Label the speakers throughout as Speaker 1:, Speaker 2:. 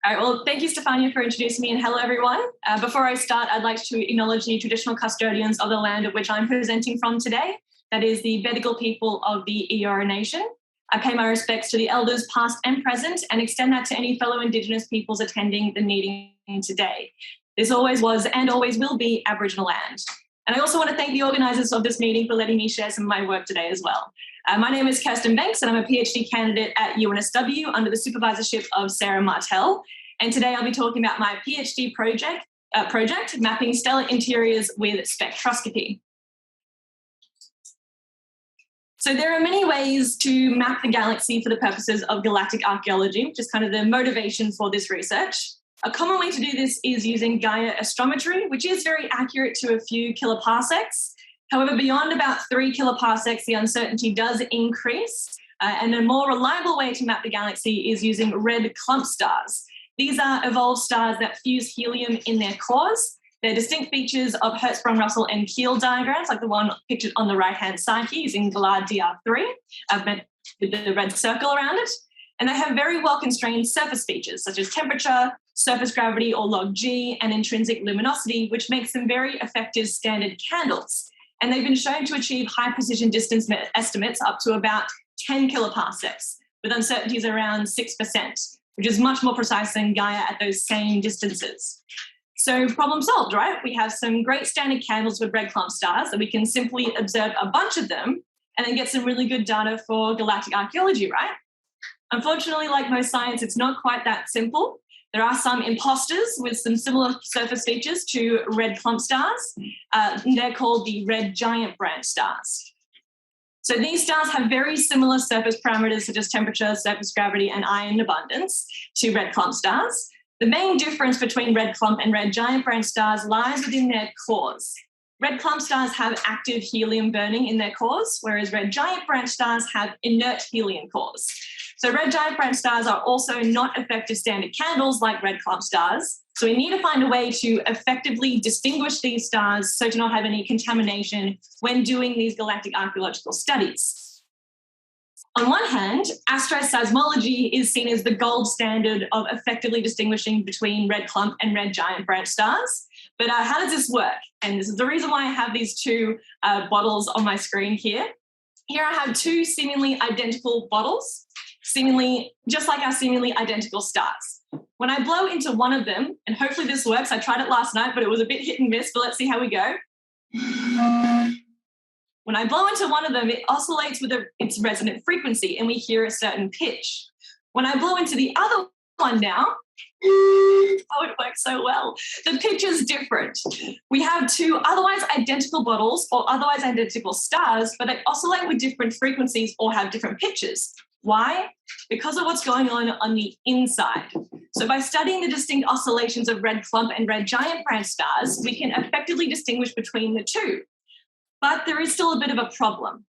Speaker 1: All right, well, thank you, Stefania, for introducing me, and hello, everyone. Before I start, I'd like to acknowledge the traditional custodians of the land of which I'm presenting from today. That is the Bedigal people of the Eora Nation. I pay my respects to the elders past and present and extend that to any fellow Indigenous peoples attending the meeting today. This always was and always will be Aboriginal land. And I also want to thank the organisers of this meeting for letting me share some of my work today as well. My name is Kirsten and I'm a PhD candidate at UNSW under the supervisorship of Sarah Martel. And today I'll be talking about my PhD project, mapping stellar interiors with spectroscopy. So there are many ways to map the galaxy for the purposes of galactic archaeology, which is kind of the motivation for this research. A common way to do this is using Gaia astrometry, which is very accurate to a few kiloparsecs. However, beyond about 3 kiloparsecs, the uncertainty does increase. And a more reliable way to map the galaxy is using red clump stars. These are evolved stars that fuse helium in their cores. They're distinct features of Hertzsprung, Russell, and Kiel diagrams, like the one pictured on the right-hand side here using GALAH DR3, with the red circle around it. And they have very well-constrained surface features, such as temperature, surface gravity, or log G, and intrinsic luminosity, which makes them very effective standard candles. And they've been shown to achieve high-precision distance estimates up to about 10 kiloparsecs, with uncertainties around 6%, which is much more precise than Gaia at those same distances. So problem solved, right? We have some great standard candles with red clump stars that we can simply observe a bunch of them and then get some really good data for galactic archaeology, right? Unfortunately, like most science, it's not quite that simple. There are some imposters with some similar surface features to red clump stars. They're called the red giant branch stars. So these stars have very similar surface parameters such as temperature, surface gravity, and ion abundance to red clump stars. The main difference between red clump and red giant branch stars lies within their cores. Red clump stars have active helium burning in their cores, whereas red giant branch stars have inert helium cores. So red giant branch stars are also not effective standard candles like red clump stars. So we need to find a way to effectively distinguish these stars so to not have any contamination when doing these galactic archaeological studies. On one hand, asteroseismology is seen as the gold standard of effectively distinguishing between red clump and red giant branch stars. But how does this work? And this is the reason why I have these two bottles on my screen here. Here I have two seemingly identical bottles, just like our seemingly identical stars. When I blow into one of them, and hopefully this works, I tried it last night, but it was a bit hit and miss, but let's see how we go. When I blow into one of them, it oscillates with its resonant frequency and we hear a certain pitch. When I blow into the other one now, oh, it works so well. The pitch is different. We have two otherwise identical bottles or otherwise identical stars, but they oscillate with different frequencies or have different pitches. Why? Because of what's going on the inside. So by studying the distinct oscillations of red clump and red giant branch stars, we can effectively distinguish between the two. But there is still a bit of a problem.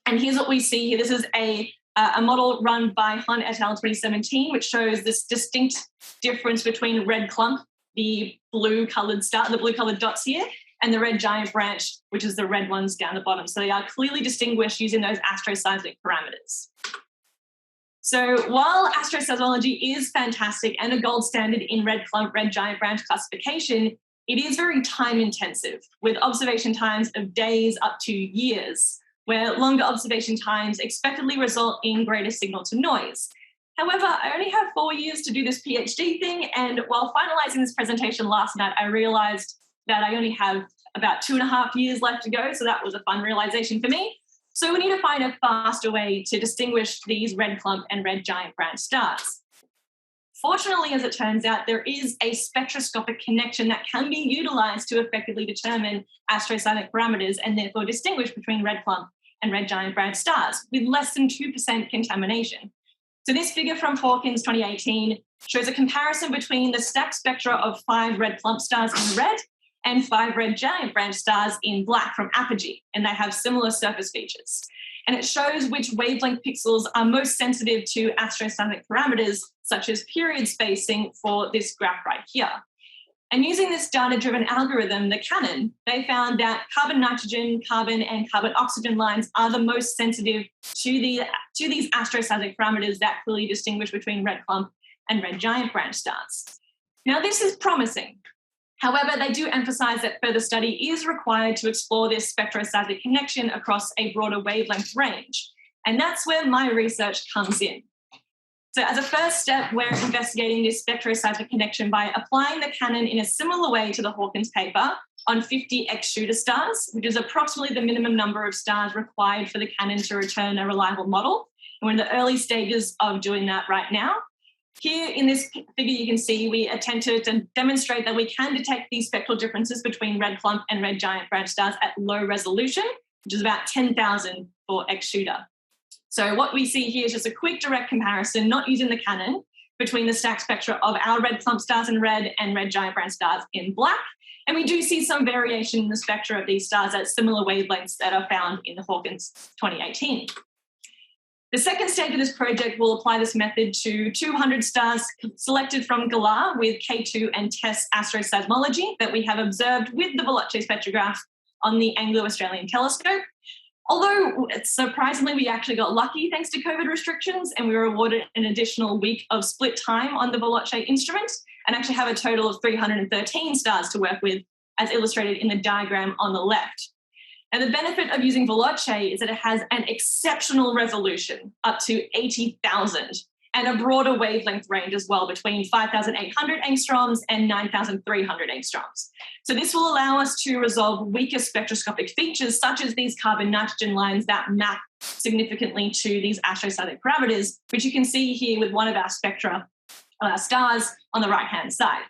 Speaker 1: And here's what we see here. This is a model run by Hunt et al. 2017, which shows this distinct difference between red clump, the blue-coloured star, the blue-coloured dots here, and the red giant branch, which is the red ones down the bottom. So they are clearly distinguished using those astroseismic parameters. So while asteroseismology is fantastic and a gold standard in red clump, red giant branch classification, it is very time intensive with observation times of days up to years, where longer observation times expectedly result in greater signal to noise. However, I only have 4 years to do this PhD thing, and while finalizing this presentation last night, I realized that I only have about 2.5 years left to go, so that was a fun realization for me. So we need to find a faster way to distinguish these red clump and red giant branch stars. Fortunately, as it turns out, there is a spectroscopic connection that can be utilized to effectively determine astroseismic parameters and therefore distinguish between red clump and red giant branch stars with less than 2% contamination. So this figure from Hawkins 2018 shows a comparison between the stacked spectra of 5 red clump stars in red and 5 red giant branch stars in black from Apogee, and they have similar surface features. And it shows which wavelength pixels are most sensitive to astroseismic parameters, such as period spacing for this graph right here. And using this data-driven algorithm, the Canon, they found that carbon-nitrogen, carbon, and carbon-oxygen lines are the most sensitive to these astroseismic parameters that clearly distinguish between red clump and red giant branch stars. Now, this is promising. However, they do emphasise that further study is required to explore this spectroseismic connection across a broader wavelength range. And that's where my research comes in. So as a first step, we're investigating this spectroseismic connection by applying the Canon in a similar way to the Hawkins paper on 50 X-shooter stars, which is approximately the minimum number of stars required for the Canon to return a reliable model. And we're in the early stages of doing that right now. Here in this figure, you can see we attempted to demonstrate that we can detect these spectral differences between red clump and red giant branch stars at low resolution, which is about 10,000 for X-shooter. So what we see here is just a quick direct comparison, not using the Canon, between the stacked spectra of our red clump stars in red and red giant branch stars in black. And we do see some variation in the spectra of these stars at similar wavelengths that are found in the Hawkins 2018. The second stage of this project will apply this method to 200 stars selected from GALAH with K2 and TESS Asteroseismology that we have observed with the Veloce spectrograph on the Anglo-Australian telescope. Although, surprisingly, we actually got lucky thanks to COVID restrictions, and we were awarded an additional week of split time on the Veloce instrument and actually have a total of 313 stars to work with, as illustrated in the diagram on the left. And the benefit of using Veloce is that it has an exceptional resolution, up to 80,000, and a broader wavelength range as well, between 5,800 angstroms and 9,300 angstroms. So this will allow us to resolve weaker spectroscopic features, such as these carbon-nitrogen lines that map significantly to these astroseismic parameters, which you can see here with one of our spectra stars on the right-hand side.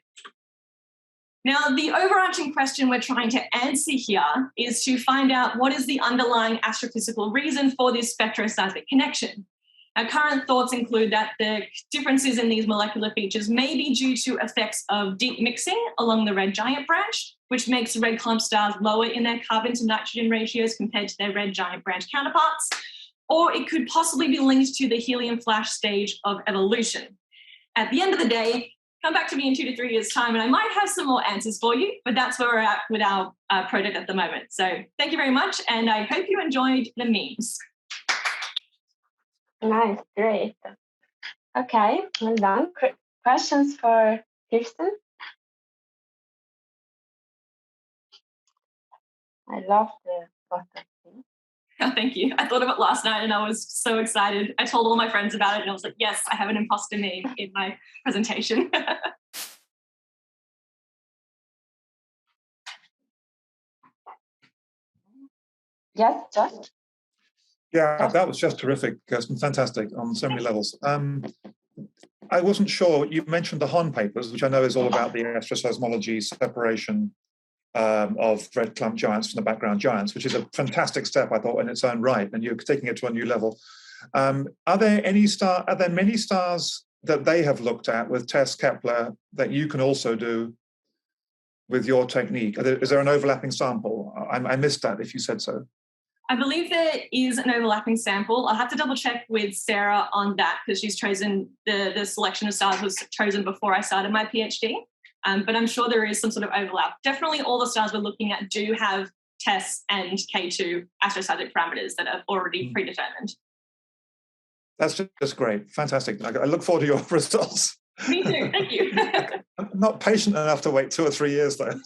Speaker 1: Now, the overarching question we're trying to answer here is to find out what is the underlying astrophysical reason for this spectroseismic connection. Our current thoughts include that the differences in these molecular features may be due to effects of deep mixing along the red giant branch, which makes red clump stars lower in their carbon to nitrogen ratios compared to their red giant branch counterparts, or it could possibly be linked to the helium flash stage of evolution. At the end of the day, come back to me in 2 to 3 years' time and I might have some more answers for you, but that's where we're at with our project at the moment. So thank you very much, and I hope you enjoyed the memes.
Speaker 2: Nice, great. Okay, well done. Questions for Kirsten? I love the button.
Speaker 1: Oh, thank you. I thought of it last night and I was so excited. I told all my friends about it and I was like, yes, I have an imposter meme in my presentation.
Speaker 2: Yes, Josh?
Speaker 3: Yeah, that was just terrific, Kirsten. Fantastic on so many levels. I wasn't sure, you mentioned the Hahn papers, which I know is all about the astroseismology separation of red clump giants from the background giants, which is a fantastic step, I thought, in its own right, and you're taking it to a new level. Are there many stars that they have looked at with TESS Kepler that you can also do with your technique? Is there an overlapping sample? I missed that if you said so.
Speaker 1: I believe there is an overlapping sample. I'll have to double check with Sarah on that because she's chosen, the selection of stars was chosen before I started my PhD. But I'm sure there is some sort of overlap. Definitely all the stars we're looking at do have TESS and K2 astroseismic parameters that are already predetermined.
Speaker 3: That's just great. Fantastic. I look forward to your results.
Speaker 1: Me too. Thank you.
Speaker 3: I'm not patient enough to wait 2 or 3 years, though.